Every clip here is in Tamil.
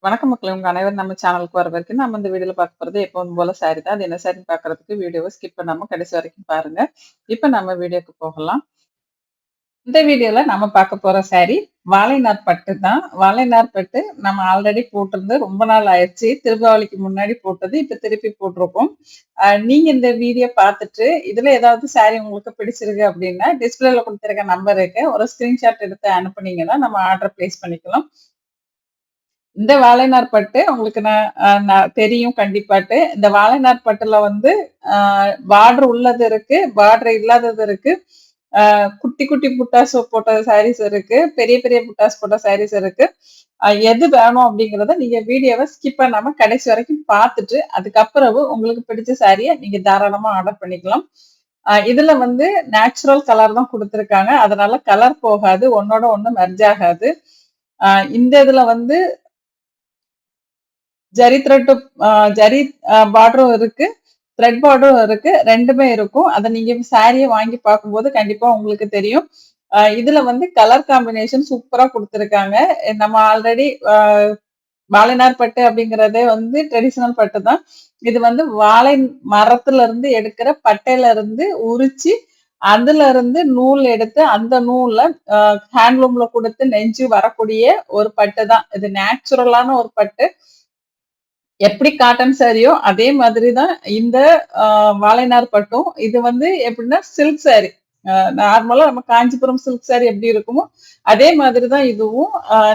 வணக்கம் மக்களே! உங்க அனைவரும் நம்ம சேனலுக்கு வரவேற்கிறேன். நம்ம இந்த வீடியோல பார்க்க போறது எப்பவும் போல சாரி தான். அது என்ன சாரின்னு பார்க்கறதுக்கு வீடியோவ ஸ்கிப் பண்ணாம கடைசி வரைக்கும் பாருங்க. இப்ப நம்ம வீடியோக்கு போகலாம். இந்த வீடியோல நம்ம பார்க்க போற சாரி வாழைநார் பட்டு தான். வாழைநார் பட்டு நம்ம ஆல்ரெடி போட்டிருந்து ரொம்ப நாள் ஆயிருச்சு. தீபாவளிக்கு முன்னாடி போட்டது. இப்ப திருப்பி போட்டிருக்கோம். நீங்க இந்த வீடியோ பார்த்துட்டு, இதுல ஏதாவது சாரி உங்களுக்கு பிடிச்சிருக்கு அப்படின்னா, டிஸ்பிளேல குடுத்திருக்க நம்பருக்கு ஒரு ஸ்கிரீன்ஷாட் எடுத்து அனுப்புனீங்கன்னா, நம்ம ஆர்டர் பிளேஸ் பண்ணிக்கலாம். இந்த வாழைநார் பட்டு உங்களுக்கு நான் தெரியும் கண்டிப்பாட்டு. இந்த வாழைநார் பட்டுல வந்து பார்டர் உள்ளது இருக்கு, பார்டர் இல்லாதது இருக்கு. குட்டி குட்டி புட்டாஸ் போட்ட சாரீஸ் இருக்கு. பெரிய பெரிய புட்டாஸ் போட்ட சாரீஸ் இருக்கு. எது வேணும் அப்படிங்கிறத நீங்க வீடியோவ ஸ்கிப் பண்ணாம கடைசி வரைக்கும் பார்த்துட்டு, அதுக்கப்புறம் உங்களுக்கு பிடிச்ச சாரிய நீங்க தாராளமா ஆர்டர் பண்ணிக்கலாம். இதுல வந்து நேச்சுரல் கலர் தான் குடுத்திருக்காங்க. அதனால கலர் போகாது. ஒண்ணோட ஒண்ணு மெர்ஜ் ஆகாது. இந்த இதுல வந்து ஜரி த்ரெட் ஜரி பார்டரும் இருக்கு. த்ரெட் பார்டரும் இருக்கு. 2மே இருக்கும். அத நீங்க சாரிய வாங்கி பார்க்கும்போது கண்டிப்பா உங்களுக்கு தெரியும். இதுல வந்து கலர் காம்பினேஷன் சூப்பரா குடுத்திருக்காங்க. நம்ம ஆல்ரெடி வாழைநார் பட்டு அப்படிங்கிறதே வந்து ட்ரெடிஷனல் பட்டு தான். இது வந்து வாழை மரத்துல இருந்து எடுக்கிற பட்டையில இருந்து உரிச்சு, அதுல இருந்து நூல் எடுத்து, அந்த நூல்ல ஹேண்ட்லூம்ல குடுத்து நெஞ்சு வரக்கூடிய ஒரு பட்டு தான். இது நேச்சுரலான ஒரு பட்டு. எப்படி காட்டன் சாரியோ அதே மாதிரி தான் இந்த வாழைநார் பட்டும். இது வந்து எப்படின்னா சில்க் சாரி. நார்மலா நம்ம காஞ்சிபுரம் சில்க் சாரி எப்படி இருக்குமோ, அதே மாதிரி தான் இதுவும்.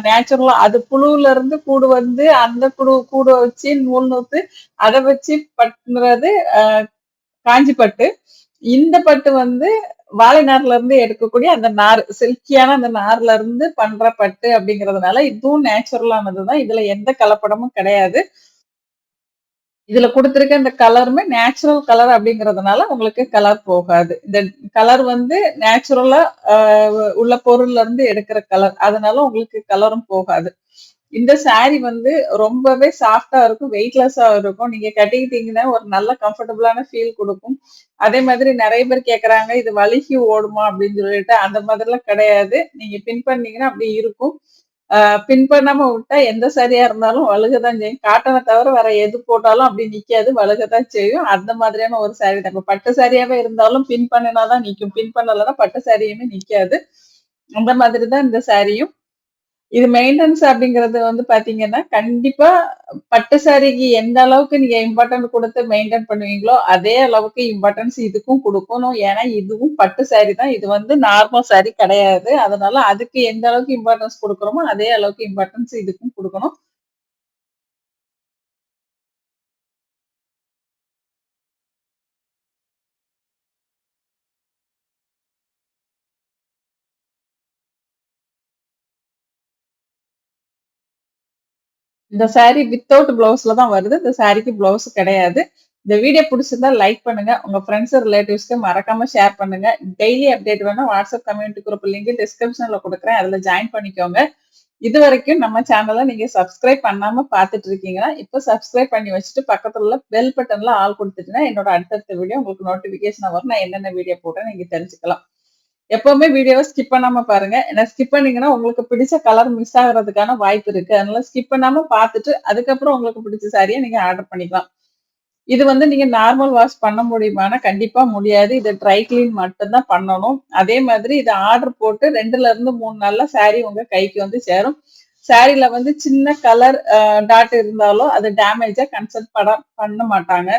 நேச்சுரலா அது புழுவுல இருந்து கூடு வந்து, அந்த கூட வச்சு நூல் நூத்து, அத வச்சு பண்றது காஞ்சி பட்டு. இந்த பட்டு வந்து வாழை நார்ல இருந்து எடுக்கக்கூடிய அந்த நார், சில்கியான அந்த நார்ல இருந்து பண்ற பட்டு அப்படிங்கிறதுனால, இதுவும் நேச்சுரலானது தான். இதுல எந்த கலப்படமும் கிடையாது. இதுல குடுத்திருக்க இந்த கலருமே நேச்சுரல் கலர் அப்படிங்கிறதுனால உங்களுக்கு கலர் போகாது. இந்த கலர் வந்து நேச்சுரலா உள்ள பொருள்ல இருந்து எடுக்கிற கலர். அதனால உங்களுக்கு கலரும் போகாது. இந்த சாரி வந்து ரொம்பவே சாஃப்ட்டா இருக்கும். வெயிட்லெஸ்ஸா இருக்கும். நீங்க கட்டிக்கிட்டீங்கன்னா ஒரு நல்ல கம்ஃபர்டபுளான ஃபீல் குடுக்கும். அதே மாதிரி நெறைய பேர் கேட்கறாங்க, "இது வழுக்கி ஓடுமா?" அப்படின்னு சொல்லிட்டு. அந்த மாதிரிலாம் கிடையாது. நீங்க பின் பண்ணீங்கன்னா அப்படி இருக்கும். பின் பண்ணாம விட்டா எந்த சாரியா இருந்தாலும் வழுகதான் செய்யும். காட்டன தவிர வேற எது போட்டாலும் அப்படி நிக்காது. வழுகத்தான் செய்யும். அந்த மாதிரியான ஒரு சாரி தான். இப்ப பட்டு சாரியாவே இருந்தாலும் பின் பண்ணுனா தான் நிக்கும். பின் பண்ணலன்னா பட்டு சாரியுமே நிக்காது. அந்த மாதிரி தான் இந்த சாரியும். இது மெயின்டனன்ஸ் அப்படிங்கிறது வந்து பாத்தீங்கன்னா, கண்டிப்பா பட்டு சாரிக்கு எந்த அளவுக்கு நீங்க இம்பார்ட்டன்ட் குடுத்து மெயின்டெயின் பண்ணுவீங்களோ, அதே அளவுக்கு இம்பார்ட்டன்ஸ் இதுக்கும் குடுக்கணும். ஏன்னா, இதுவும் பட்டு சாரி தான். இது வந்து நார்மல் சாரி கிடையாது. அதனால அதுக்கு எந்த அளவுக்கு இம்பார்ட்டன்ஸ் குடுக்குறோமோ, அதே அளவுக்கு இம்பார்ட்டன்ஸ் இதுக்கும் குடுக்கணும். இந்த சாரி வித்தவுட் பிளவுஸ்ல தான் வருது. இந்த சாரிக்கு பிளவுஸ் கிடையாது. இந்த வீடியோ புடிச்சிருந்தா லைக் பண்ணுங்க. உங்க ஃப்ரெண்ட்ஸ், ரிலேட்டிவ்ஸ்க்கு மறக்காம ஷேர் பண்ணுங்க. டெய்லி அப்டேட் வேணா வாட்ஸ்அப் கம்யூனிட்டி குரூப் லிங்க் டிஸ்கிரிப்ஷன்ல குடுக்குறேன். அதுல ஜாயின் பண்ணிக்கோங்க. இதுவரைக்கும் நம்ம சேனல நீங்க சப்ஸ்கிரைப் பண்ணாம பார்த்துட்டு இருக்கீங்கன்னா, இப்ப சப்ஸ்கிரைப் பண்ணி வச்சுட்டு பக்கத்துல உள்ள பெல் பட்டன்ல ஆல் குடுத்துட்டீங்கன்னா, என்னோட அடுத்தடுத்த வீடியோ உங்களுக்கு நோட்டிஃபிகேஷனா வரும். நான் என்னென்ன வீடியோ போடுறேன்னு நீங்க தெரிஞ்சுக்கலாம். எப்பவுமே வீடியோவ ஸ்கிப் பண்ணாம பாருங்க. ஏன்னா ஸ்கிப் பண்ணீங்கன்னா, உங்களுக்கு பிடிச்ச கலர் மிஸ் ஆகுறதுக்கான வாய்ப்பு இருக்கு. அதனால ஸ்கிப் பண்ணாம பார்த்துட்டு, அதுக்கப்புறம் உங்களுக்கு பிடிச்ச சாரிய நீங்க ஆர்டர் பண்ணிக்கலாம். இது வந்து நீங்க நார்மல் வாஷ் பண்ண முடியுமான்னா, கண்டிப்பா முடியாது. இத ட்ரை கிளீன் மட்டும் தான் பண்ணணும். அதே மாதிரி இத ஆர்டர் போட்டு 2ல இருந்து 3 நாள்ல சாரி உங்க கைக்கு வந்து சேரும். சாரில வந்து சின்ன கலர் டாட் இருந்தாலும் அது டேமேஜா கன்சிடர் பண்ண மாட்டாங்க.